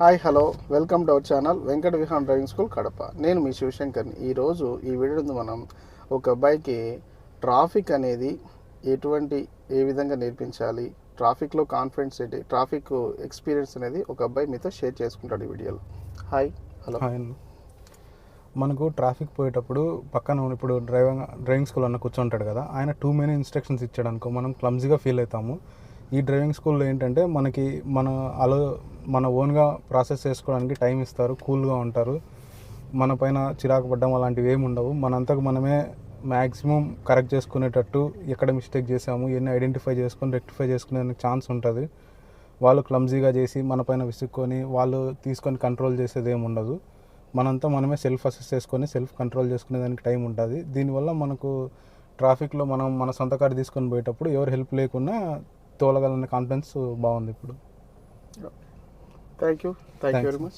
Hi hello welcome to our channel Venkata Vihaan driving school Kadapa. నేను మీ శివశంకర్ని. ఈరోజు ఈ వీడియోలో మనం ఒక అబ్బాయికి ట్రాఫిక్ అనేది ఏ విధంగా నేర్పించాలి, ట్రాఫిక్లో కాన్ఫిడెన్స్ ఏంటి, ట్రాఫిక్ ఎక్స్పీరియన్స్ అనేది ఒక అబ్బాయి మీతో షేర్ చేసుకుంటాడు ఈ వీడియోలో. Hi hello. హాయ్ అండి. మనకు ట్రాఫిక్ పోయేటప్పుడు పక్కన ఇప్పుడు డ్రైవింగ్ స్కూల్ అన్న కూర్చుంటాడు కదా, ఆయన టూ మెనీ ఇన్స్ట్రక్షన్స్ ఇచ్చాడు అనుకో, మనం క్లమ్జీగా ఫీల్ అవుతాము. ఈ డ్రైవింగ్ స్కూల్లో ఏంటంటే మనకి మన ఓన్గా ప్రాసెస్ చేసుకోవడానికి టైం ఇస్తారు, కూల్గా ఉంటారు, మన పైన చిరాకు పడ్డం అలాంటివి ఏమి ఉండవు. మనంతకు మనమే మ్యాక్సిమం కరెక్ట్ చేసుకునేటట్టు ఎక్కడ మిస్టేక్ చేసాము ఇవన్నీ ఐడెంటిఫై చేసుకొని రెక్టిఫై చేసుకునే ఛాన్స్ ఉంటుంది. వాళ్ళు క్లమ్జీగా చేసి మన పైన విసుక్కొని వాళ్ళు తీసుకొని కంట్రోల్ చేసేది ఏమి ఉండదు. మనంతా మనమే సెల్ఫ్ అసెస్ చేసుకొని సెల్ఫ్ కంట్రోల్ చేసుకునే దానికి టైం ఉంటుంది. దీనివల్ల మనకు ట్రాఫిక్లో మనం మన సొంత కారు తీసుకొని పోయేటప్పుడు ఎవరు హెల్ప్ లేకుండా తోలగలనే కాన్ఫిడెన్స్ బాగుంది ఇప్పుడు. Thank you very much.